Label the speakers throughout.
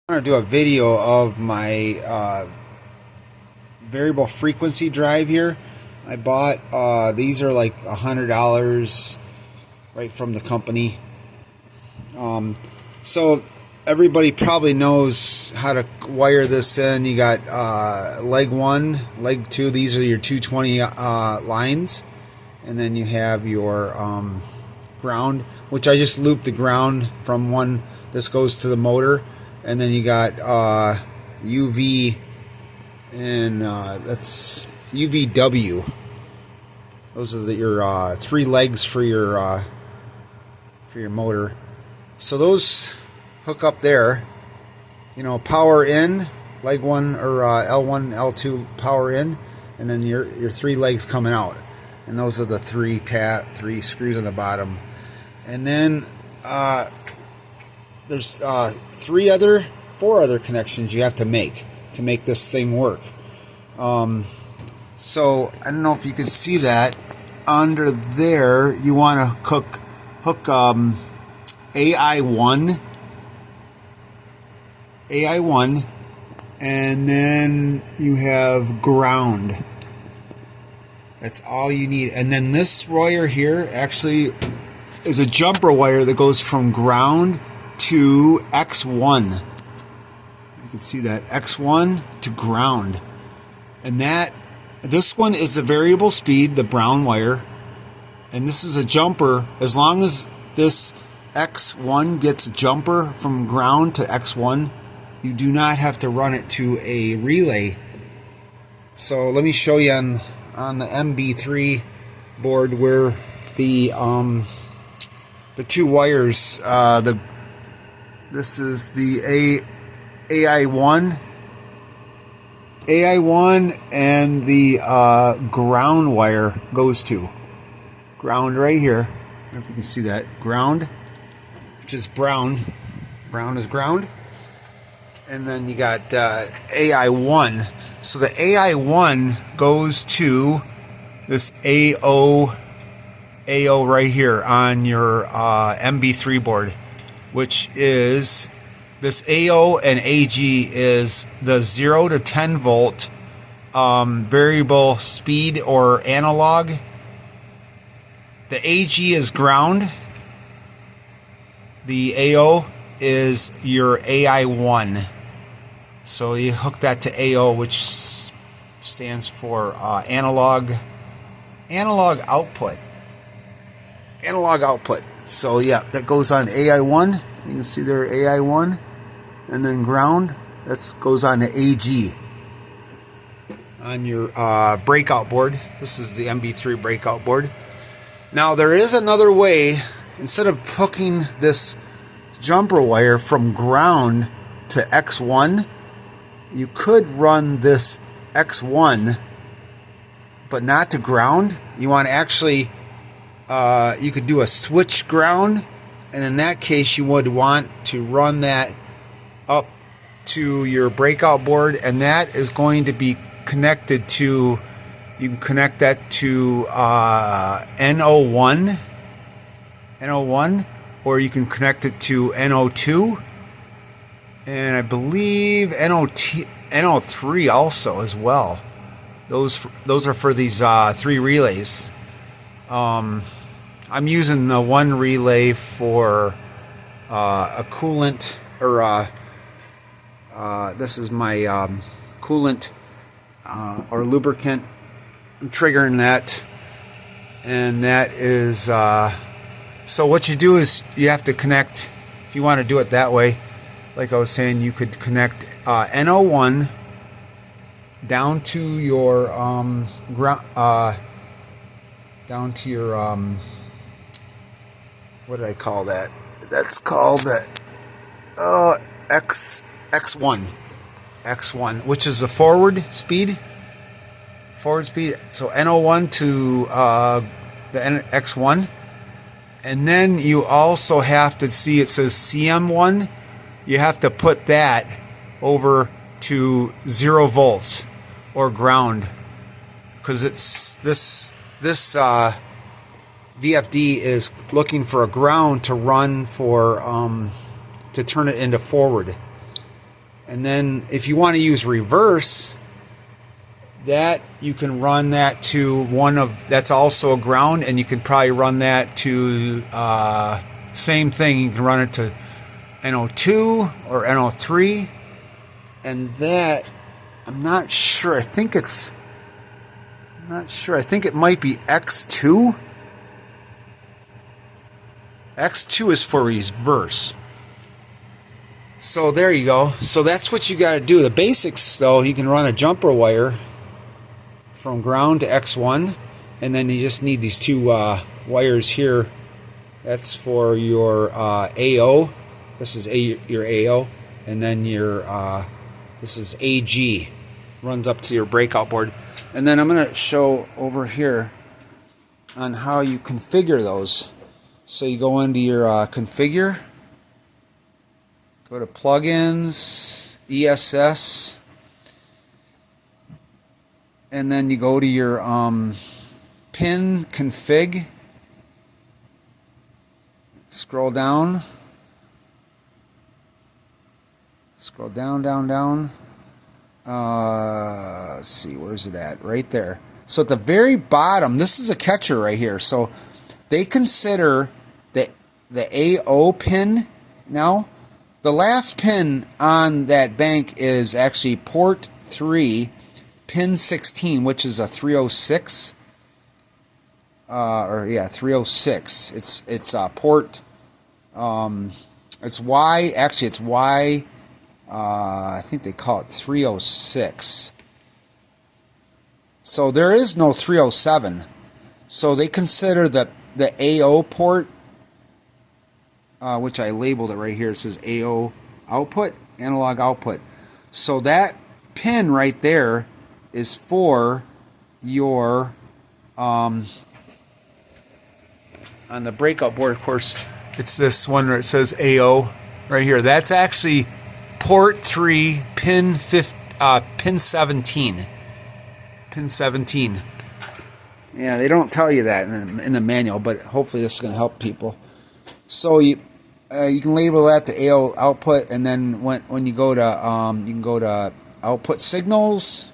Speaker 1: I want to do a video of my variable frequency drive here. I bought these are like $100 right from the company. So everybody probably knows how to wire this in. You got leg 1, leg 2. These are your 220 lines, and then you have your ground, which I just looped the ground from one. This goes to the motor. And then you got UV and that's UVW. Those are your 3 legs for your motor. So those hook up there. You know, power in, leg 1 or L1, L2 power in, and then your 3 legs coming out. And those are the 3 screws on the bottom. And then there's 4 other connections you have to make this thing work. So I don't know if you can see that under there. You want to hook AI1, and then you have ground. That's all you need. And then this wire here actually is a jumper wire that goes from ground to X1. You can see that, X1 to ground. And this one is a variable speed, the brown wire, and this is a jumper. As long as this X1 gets a jumper from ground to X1, you do not have to run it to a relay. So let me show you on the MB3 board where the 2 wires, this is the AI1 and the ground wire goes to. Ground right here. I don't know if you can see that. Ground, which is brown. Brown is ground. And then you got AI1. So the AI1 goes to this AO right here on your MB3 board, which is this AO and AG is the 0 to 10 volt variable speed or analog. The AG is ground. The AO is your AI1. So you hook that to AO, which stands for analog output. Analog output. So yeah, that goes on AI1. You can see there AI1, and then ground. That goes on to AG on your breakout board. This is the MB3 breakout board. Now there is another way. Instead of hooking this jumper wire from ground to X1, you could run this X1, but not to ground. You want to actually you could do a switch ground, and in that case you would want to run that up to your breakout board, and that is going to be connected to, you can connect that to NO1, or you can connect it to NO2, and I believe NO3 also as well. Those are for these 3 relays. I'm using the 1 relay for a coolant, or this is my coolant or lubricant. I'm triggering that, and that is so what you do is you have to connect. If you want to do it that way, like I was saying, you could connect NO1 down to your down to your what did I call that? That's called that X1, which is the forward speed. So NO1 to the X1, and then you also have to see, it says CM1. You have to put that over to 0 volts or ground, because it's this VFD is looking for a ground to run for to turn it into forward. And then if you want to use reverse, that you can run that to one of, that's also a ground, and you can probably run that to same thing. You can run it to NO2 or NO3, and that I'm not sure. I think it's, I'm not sure. I think it might be X2. X2 is for reverse. So there you go. So that's what you got to do. The basics, though, you can run a jumper wire from ground to X1, and then you just need these two wires here. That's for your AO. This is your AO, and then your this is AG. Runs up to your breakout board. And then I'm going to show over here on how you configure those. So you go into your configure, go to plugins, ESS, and then you go to your pin config. Scroll down. Scroll down, down, down. Let's see, where's it at? Right there. So at the very bottom, this is a catcher right here. So they consider the AO pin. Now, the last pin on that bank is actually port 3, pin 16, which is a 306. 306. It's port. It's Y. Actually, it's Y. I think they call it 306. So there is no 307. So they consider the AO port, which I labeled it right here. It says AO output, analog output. So that pin right there is for your on the breakout board. Of course, it's this one where it says AO right here. That's actually port 3, pin 17. Pin 17. Yeah, they don't tell you that in the manual, but hopefully this is going to help people. So you can label that to AO output, and then when you go to you can go to output signals,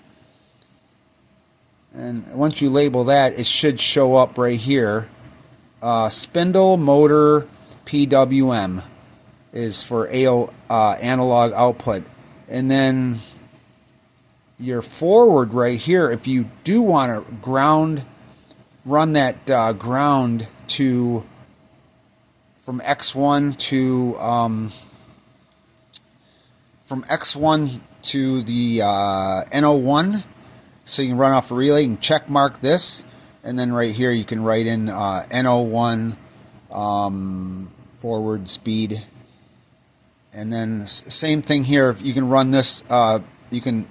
Speaker 1: and once you label that, it should show up right here. Spindle motor PWM is for AO analog output, and then your forward right here, if you do want to ground, run that ground to from X1 to the NO1, so you can run off a relay. You can check mark this, and then right here you can write in NO1 forward speed, and then same thing here. You can run this. You can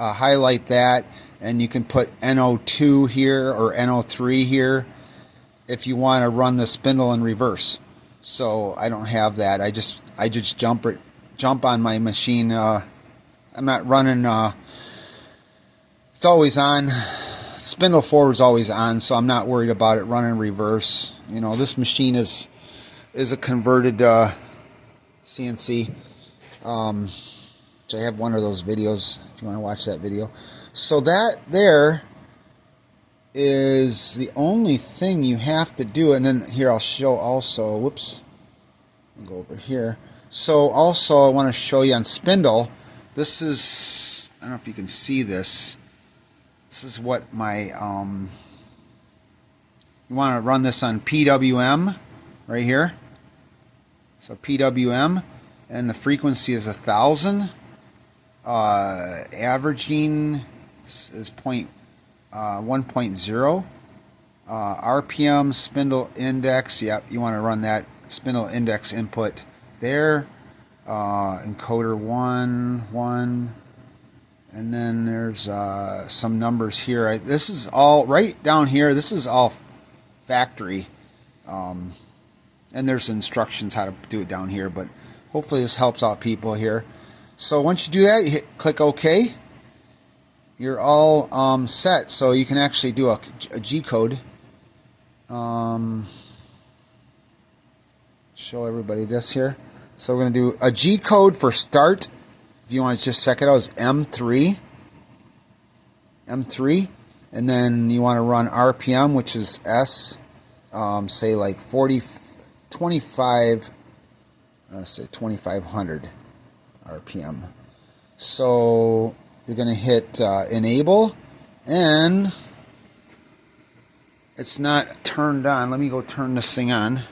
Speaker 1: highlight that, and you can put NO2 here or NO3 here if you want to run the spindle in reverse. So I don't have that. I just jump on my machine. I'm not running. It's always on. Spindle forward is always on, so I'm not worried about it running reverse. You know, this machine is a converted CNC. Which I have one of those videos if you want to watch that video. So that there is the only thing you have to do. And then here I'll show also, whoops, I'll go over here. So also I want to show you on spindle. This is, I don't know if you can see this. This is what my, you want to run this on PWM right here. So PWM, and the frequency is 1000. Averaging is 1.0. RPM, spindle index, yep, you want to run that spindle index input there. Encoder 1, and then there's some numbers here. This is all right down here. This is all factory, and there's instructions how to do it down here, but hopefully this helps out people here. So once you do that, you click OK. You're all set. So you can actually do a G code. Show everybody this here. So we're going to do a G code for start if you want to just check it out, is M3. M3. And then you want to run RPM, which is S, say like 25, say 2500 RPM. So you're going to hit enable, and it's not turned on. Let me go turn this thing on.